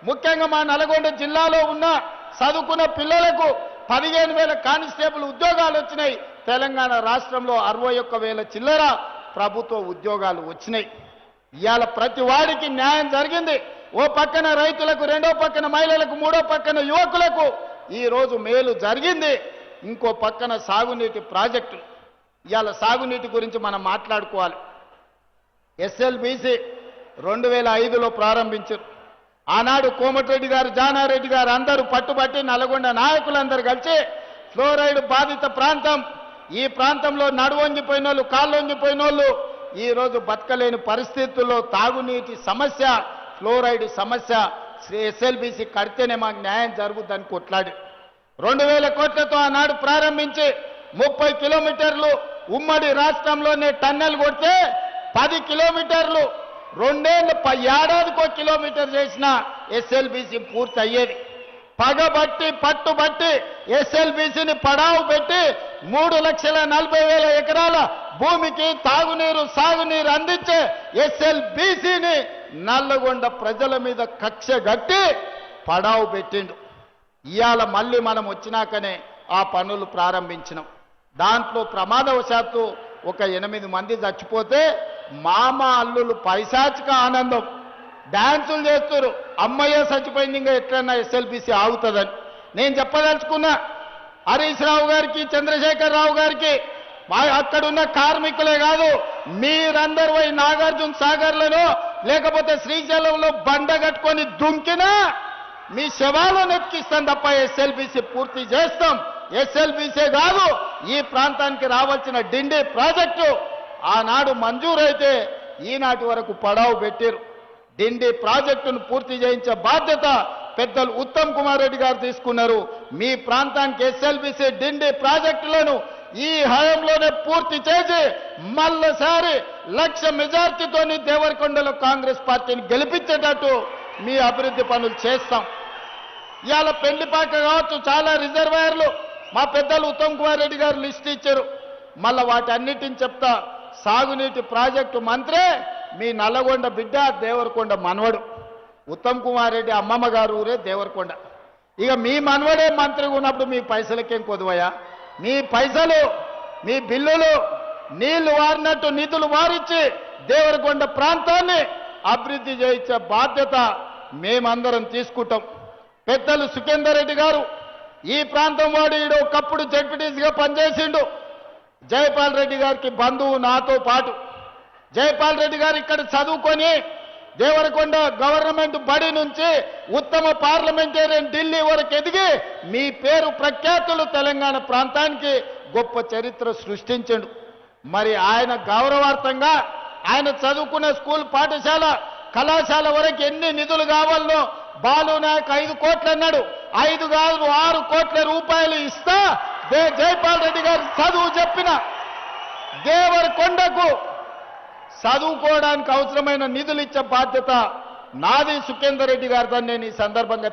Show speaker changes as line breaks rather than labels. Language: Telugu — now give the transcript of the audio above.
ముఖ్యంగా మా నల్గొండ జిల్లాలో ఉన్న చదువుకున్న పిల్లలకు 15,000 కానిస్టేబుల్ ఉద్యోగాలు వచ్చినాయి. తెలంగాణ రాష్ట్రంలో 61,000 చిల్లర ప్రభుత్వ ఉద్యోగాలు వచ్చినాయి. ఇవాళ ప్రతి వాడికి న్యాయం జరిగింది. ఓ పక్కన రైతులకు, రెండో పక్కన మహిళలకు, మూడో పక్కన యువకులకు ఈ రోజు మేలు జరిగింది. ఇంకో పక్కన సాగునీటి ప్రాజెక్టులు. ఇవాళ సాగునీటి గురించి మనం మాట్లాడుకోవాలి. ఎస్ఎల్బీసీ 2005లో ప్రారంభించారు. ఆనాడు కోమటిరెడ్డి గారు, జానారెడ్డి గారు అందరూ పట్టుబట్టి నల్గొండ నాయకులందరూ కలిసి ఫ్లోరైడ్ బాధిత ప్రాంతం, ఈ ప్రాంతంలో నడువొంగిపోయిన వాళ్ళు, కాళ్ళు వంగిపోయిన వాళ్ళు ఈరోజు బతకలేని పరిస్థితుల్లో తాగునీటి సమస్య, ఫ్లోరైడ్ సమస్య, ఎస్ఎల్బీసీ కడితేనే మాకు న్యాయం జరుగుతుందని కొట్లాడి 2,000 కోట్లతో ఆనాడు ప్రారంభించి 30 కిలోమీటర్లు ఉమ్మడి రాష్ట్రంలోనే టన్నెల్ కొడితే 10 కిలోమీటర్లు 2 ఏళ్ళు ఏడాదికో కిలోమీటర్ చేసిన ఎస్ఎల్బీసీ పూర్తి అయ్యేది. పగబట్టి పట్టుబట్టి ఎస్ఎల్బీసీని పడావు పెట్టి 3,40,000 ఎకరాల భూమికి తాగునీరు, సాగునీరు అందించే ఎస్ఎల్బీసీని నల్లగొండ ప్రజల మీద కక్ష గట్టి పడావు పెట్టిండు. ఇవాళ మళ్ళీ మనం వచ్చినాకనే ఆ పనులు ప్రారంభించినాం. దాంట్లో ప్రమాదవశాత్తు ఒక 8 మంది చచ్చిపోతే మామ అల్లులు పైశాచిక ఆనందం డాన్సులు చేస్తారు. అమ్మయ్య చచ్చిపోయింది, ఇంకా ఎట్లన్నా ఎస్ఎల్బీసీ ఆగుతుందని. నేను చెప్పదలుచుకున్నా హరీష్ రావు గారికి, చంద్రశేఖర్ రావు గారికి, అక్కడున్న కార్మికులే కాదు, మీరందరూ పోయి నాగార్జున సాగర్లను లేకపోతే శ్రీశైలంలో బండ కట్టుకొని దుంకినా మీ శవాలను ఎక్కిస్తాం తప్ప ఎస్ఎల్బీసీ పూర్తి చేస్తాం. ఎస్ఎల్బీసీ కాదు, ఈ ప్రాంతానికి రావాల్సిన డిండి ప్రాజెక్టు ఆనాడు మంజూరైతే ఈనాటి వరకు పడావు పెట్టారు. డిండి ప్రాజెక్టును పూర్తి చేయించే బాధ్యత పెద్దలు ఉత్తమ్ కుమార్ రెడ్డి గారు తీసుకున్నారు. మీ ప్రాంతానికి ఎస్ఎల్బీసీ డిండి ప్రాజెక్టులను ఈ హయాంలోనే పూర్తి చేసి మళ్ళీసారి 1,00,000 మెజార్టీతోని దేవరకొండలో కాంగ్రెస్ పార్టీని గెలిపించేటట్టు మీ అభివృద్ధి పనులు చేస్తాం. ఇవాళ పెళ్లిపాక కావచ్చు, చాలా రిజర్వాయర్లు మా పెద్దలు ఉత్తమ్ కుమార్ రెడ్డి గారు లిస్ట్ ఇచ్చారు. మళ్ళీ వాటన్నిటిని చెప్తా. సాగునీటి ప్రాజెక్టు మంత్రే మీ నల్లగొండ బిడ్డ, దేవరకొండ మనవడు. ఉత్తమ్ కుమార్ రెడ్డి అమ్మమ్మ గారు ఊరే దేవరకొండ. ఇక మీ మనవడే మంత్రిగా ఉన్నప్పుడు మీ పైసలకేం కొదువయ్యా? మీ పైసలు, మీ బిల్లులు నీళ్లు వారినట్టు నిధులు వారిచ్చి దేవరకొండ ప్రాంతాన్ని అభివృద్ధి చేయించే బాధ్యత మేమందరం తీసుకుంటాం. పెద్దలు సుఖేందర్ రెడ్డి గారు ఈ ప్రాంతం వాడు, ఈడు ఒకప్పుడు జడ్పీటీసీగా పనిచేసిండు. జయపాల్ రెడ్డి గారికి బంధువు నాతో పాటు. జయపాల్ రెడ్డి గారు ఇక్కడ చదువుకొని దేవరకొండ గవర్నమెంట్ బడి నుంచి ఉత్తమ పార్లమెంటేరియన్ ఢిల్లీ వరకు ఎదిగి మీ పేరు ప్రఖ్యాతులు తెలంగాణ ప్రాంతానికి గొప్ప చరిత్ర సృష్టించండు. మరి ఆయన గౌరవార్థంగా ఆయన చదువుకున్న స్కూల్, పాఠశాల, కళాశాల వరకు ఎన్ని నిధులు కావాలనో బాలు నాయక్ 5 కోట్లు అన్నాడు. 5 కాదు 6 కోట్ల రూపాయలు ఇస్తా జైపాల్ రెడ్డి గారు చదువు చెప్పిన దేవరకొండకు చదువుకోవడానికి అవసరమైన నిధులు ఇచ్చే బాధ్యత నాది, సుఖేందర్ రెడ్డి గారితో నేను ఈ సందర్భంగా